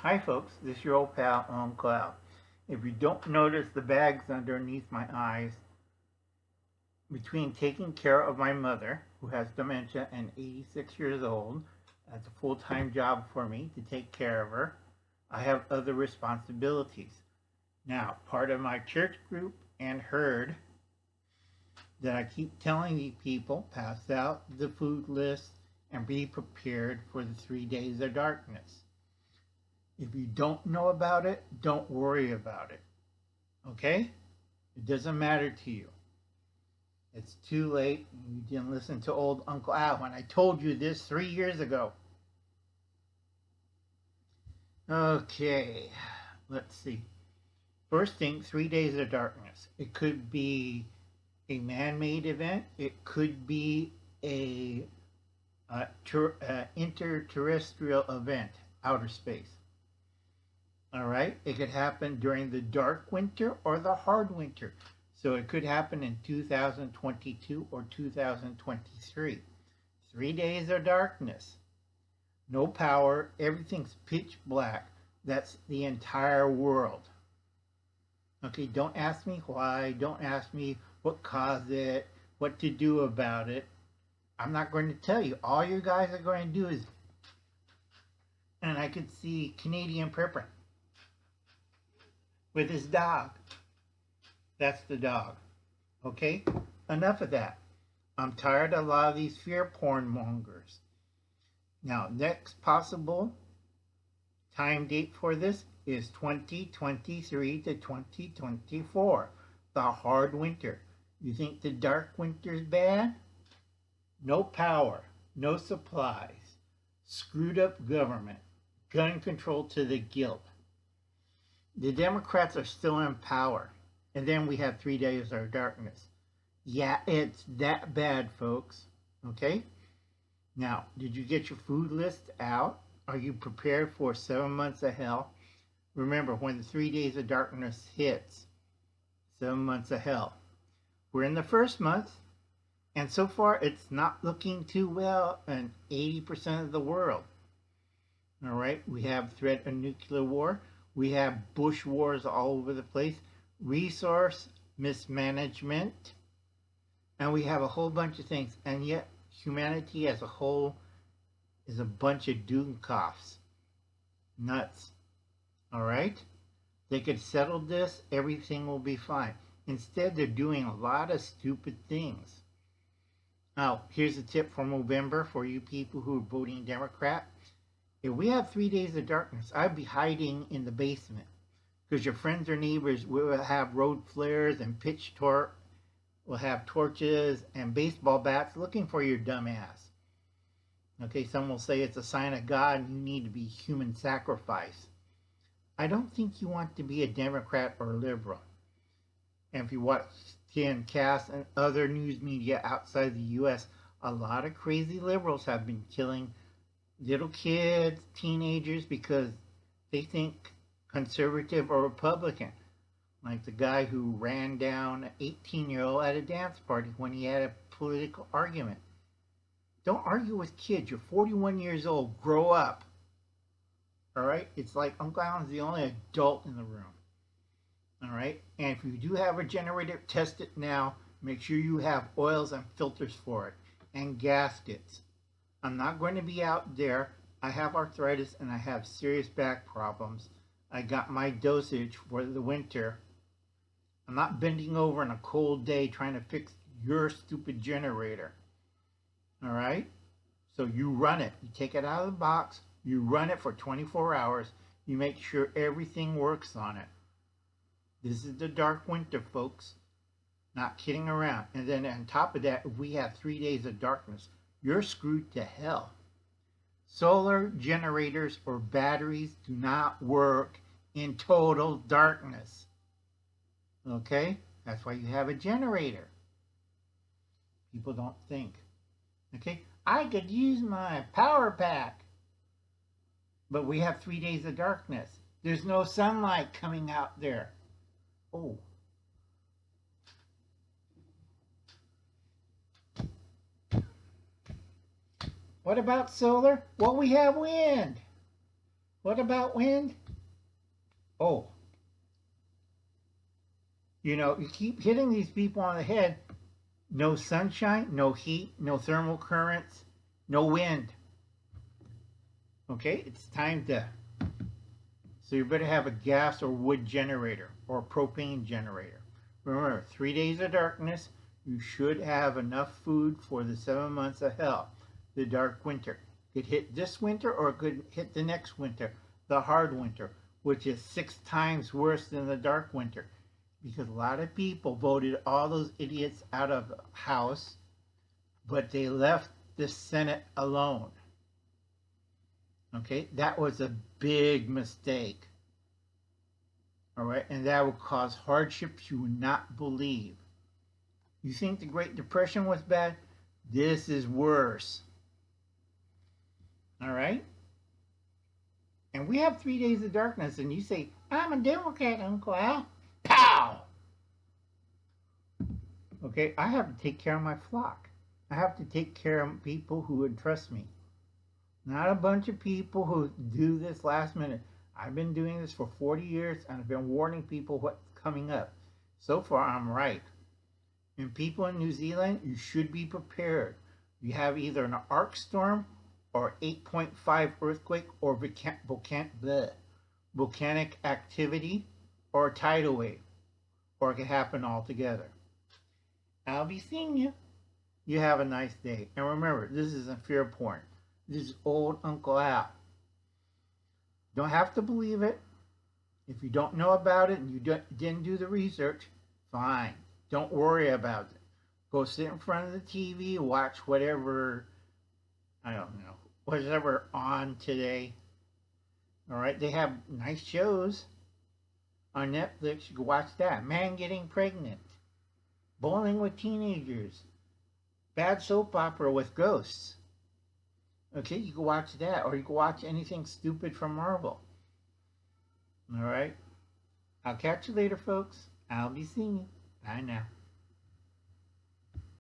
Hi folks, this is your old pal Uncle Al. If you don't notice the bags underneath my eyes, between taking care of my mother, who has dementia and 86 years old, that's a full-time job for me to take care of her, I have other responsibilities. Now, part of my church group and herd that I keep telling the people, pass out the food list and be prepared for the 3 days of darkness. If you don't know about it, don't worry about it. Okay? It doesn't matter to you. It's too late. You didn't listen to old Uncle Al when I told you this 3 years ago. Okay, let's see. First thing, 3 days of darkness. It could be a man-made event. It could be a interterrestrial event, outer space. All right, it could happen during the dark winter or the hard winter. So it could happen in 2022 or 2023. 3 days of darkness. No power, everything's pitch black. That's the entire world. Okay, don't ask me why, don't ask me what caused it, what to do about it. I'm not going to tell you. All you guys are going to do is, and I could see Canadian Prepper with his dog. That's the dog. Okay? Enough of that. I'm tired of a lot of these fear porn mongers. Now, next possible time date for this is 2023 to 2024. The hard winter. You think the dark winter's bad? No power, no supplies, screwed up government, gun control to the gilt. The Democrats are still in power. And then we have 3 days of darkness. Yeah, it's that bad, folks. Okay? Now, did you get your food list out? Are you prepared for 7 months of hell? Remember, when the 3 days of darkness hits, 7 months of hell. We're in the first month, and so far it's not looking too well in 80% of the world. All right? We have threat of nuclear war. We have bush wars all over the place. Resource mismanagement, and we have a whole bunch of things, and yet humanity as a whole is a bunch of doomcoffs. Nuts. All right? They could settle this, everything will be fine. Instead, they're doing a lot of stupid things. Now, here's a tip for November for you people who are voting Democrat. If we have 3 days of darkness, I'd be hiding in the basement. Because your friends or neighbors will have road flares and will have torches and baseball bats looking for your dumb ass. Okay, some will say it's a sign of God and you need to be human sacrifice. I don't think you want to be a Democrat or a liberal. And if you watch TNCast and other news media outside the U.S., a lot of crazy liberals have been killing little kids, teenagers, because they think conservative or Republican, like the guy who ran down an 18-year-old at a dance party when he had a political argument. Don't argue with kids. You're 41 years old. Grow up. All right? It's like Uncle Alan's the only adult in the room. All right? And if you do have a generator, test it now. Make sure you have oils and filters for it and gaskets. I'm not going to be out there. I have arthritis and I have serious back problems. I got my dosage for the winter. I'm not bending over on a cold day trying to fix your stupid generator. All right? So you run it. You take it out of the box. You run it for 24 hours. You make sure everything works on it. This is the dark winter, folks. Not kidding around. And then on top of that, if we have 3 days of darkness, you're screwed to hell. Solar generators or batteries do not work in total darkness. Okay? That's why you have a generator. People don't think. Okay? I could use my power pack. But we have 3 days of darkness. There's no sunlight coming out there. Oh. What about solar? Well, we have wind. What about wind? Oh, you know, you keep hitting these people on the head. No sunshine, no heat, no thermal currents, no wind. Okay, it's time to. So you better have a gas or wood generator or a propane generator. Remember, 3 days of darkness, you should have enough food for the 7 months of hell. The dark winter. It could hit this winter or it could hit the next winter, the hard winter, which is 6 times worse than the dark winter. Because a lot of people voted all those idiots out of the House, but they left the Senate alone. Okay, that was a big mistake. All right, and that will cause hardships you would not believe. You think the Great Depression was bad? This is worse. All right? And we have 3 days of darkness, and you say, I'm a Democrat, Uncle Al. Pow! Okay, I have to take care of my flock. I have to take care of people who would trust me. Not a bunch of people who do this last minute. I've been doing this for 40 years, and I've been warning people what's coming up. So far, I'm right. And people in New Zealand, you should be prepared. You have either an arc storm or 8.5 earthquake or volcanic activity or a tidal wave. Or it could happen all together. I'll be seeing you. You have a nice day. And remember, this isn't fear porn. This is old Uncle Al. Don't have to believe it. If you don't know about it and you didn't do the research, fine. Don't worry about it. Go sit in front of the TV, watch whatever, I don't know, whatever on today. All right, they have nice shows on Netflix. You can watch that. Man Getting Pregnant, Bowling with Teenagers, Bad Soap Opera with Ghosts. Okay, you can watch that, or you can watch anything stupid from Marvel. All right, I'll catch you later, folks. I'll be seeing you. Bye now.